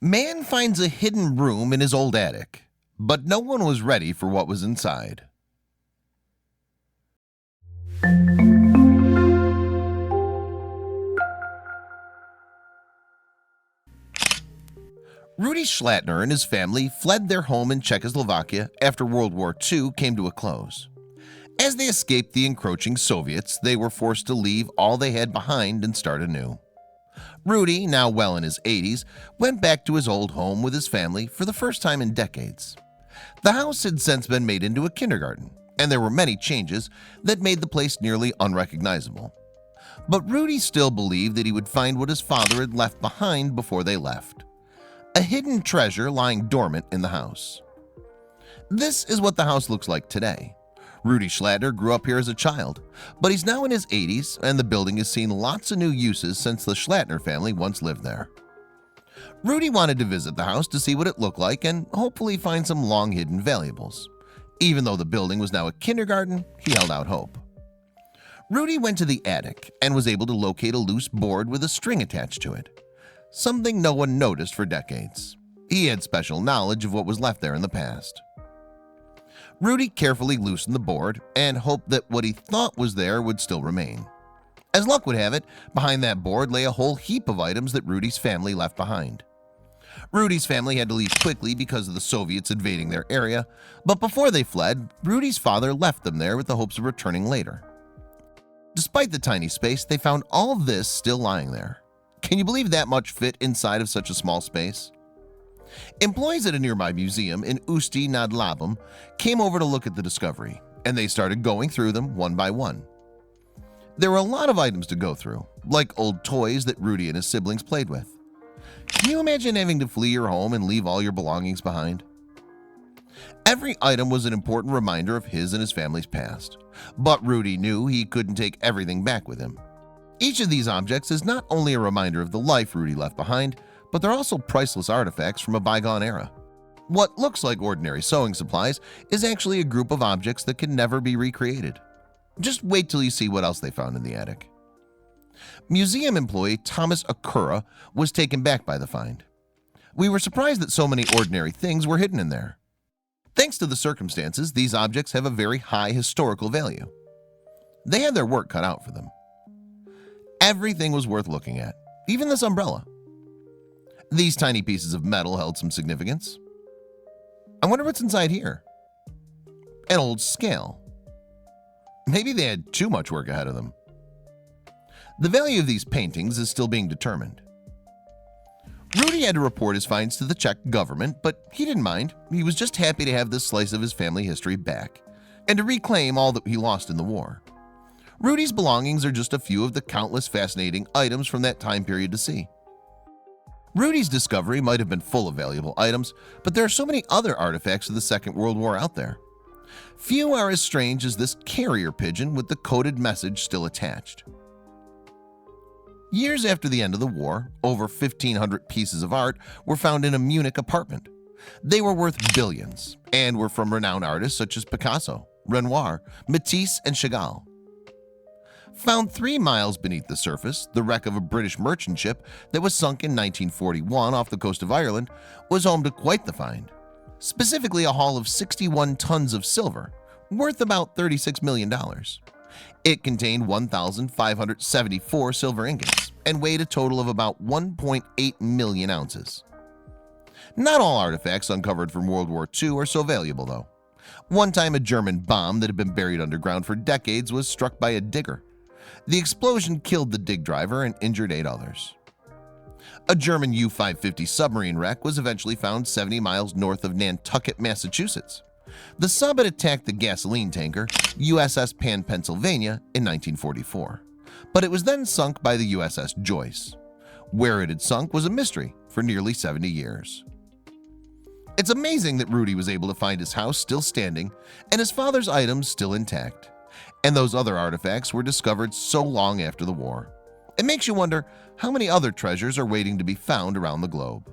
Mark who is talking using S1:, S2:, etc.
S1: Man finds a hidden room in his old attic, but no one was ready for what was inside. Rudy Schlatter and his family fled their home in Czechoslovakia after World War II came to a close. As they escaped the encroaching Soviets, they were forced to leave all they had behind and start anew. Rudy, now well in his 80s, went back to his old home with his family for the first time in decades. The house had since been made into a kindergarten, and there were many changes that made the place nearly unrecognizable. But Rudy still believed that he would find what his father had left behind before they left: a hidden treasure lying dormant in the house. This is what the house looks like today. Rudy Schlatter grew up here as a child, but he's now in his 80s, and the building has seen lots of new uses since the Schlatter family once lived there. Rudy wanted to visit the house to see what it looked like and hopefully find some long-hidden valuables. Even though the building was now a kindergarten, he held out hope. Rudy went to the attic and was able to locate a loose board with a string attached to it, something no one noticed for decades. He had special knowledge of what was left there in the past. Rudy carefully loosened the board and hoped that what he thought was there would still remain. As luck would have it, behind that board lay a whole heap of items that Rudy's family left behind. Rudy's family had to leave quickly because of the Soviets invading their area, but before they fled, Rudy's father left them there with the hopes of returning later. Despite the tiny space, they found all this still lying there. Can you believe that much fit inside of such a small space? Employees at a nearby museum in Ústí nad Labem came over to look at the discovery, and they started going through them one by one. There were a lot of items to go through, like old toys that Rudy and his siblings played with. Can you imagine having to flee your home and leave all your belongings behind? Every item was an important reminder of his and his family's past, but Rudy knew he couldn't take everything back with him. Each of these objects is not only a reminder of the life Rudy left behind, but they're also priceless artifacts from a bygone era. What looks like ordinary sewing supplies is actually a group of objects that can never be recreated. Just wait till you see what else they found in the attic. Museum employee Thomas Akura was taken back by the find. We were surprised that so many ordinary things were hidden in there. Thanks to the circumstances, these objects have a very high historical value. They had their work cut out for them. Everything was worth looking at, even this umbrella. These tiny pieces of metal held some significance. I wonder what's inside here. An old scale. Maybe they had too much work ahead of them. The value of these paintings is still being determined. Rudy had to report his finds to the Czech government, but he didn't mind. He was just happy to have this slice of his family history back and to reclaim all that he lost in the war. Rudy's belongings are just a few of the countless fascinating items from that time period to see. Rudy's discovery might have been full of valuable items, but there are so many other artifacts of the Second World War out there. Few are as strange as this carrier pigeon with the coded message still attached. Years after the end of the war, over 1,500 pieces of art were found in a Munich apartment. They were worth billions and were from renowned artists such as Picasso, Renoir, Matisse, and Chagall. Found 3 miles beneath the surface, the wreck of a British merchant ship that was sunk in 1941 off the coast of Ireland was home to quite the find. Specifically, a haul of 61 tons of silver, worth about $36 million. It contained 1,574 silver ingots and weighed a total of about 1.8 million ounces. Not all artifacts uncovered from World War II are so valuable, though. One time, a German bomb that had been buried underground for decades was struck by a digger. The explosion killed the dig driver and injured 8 others. A German U-550 submarine wreck was eventually found 70 miles north of Nantucket, Massachusetts. The sub had attacked the gasoline tanker USS Pennsylvania in 1944, but it was then sunk by the USS Joyce. Where it had sunk was a mystery for nearly 70 years. It's amazing that Rudy was able to find his house still standing and his father's items still intact, and those other artifacts were discovered so long after the war. It makes you wonder how many other treasures are waiting to be found around the globe.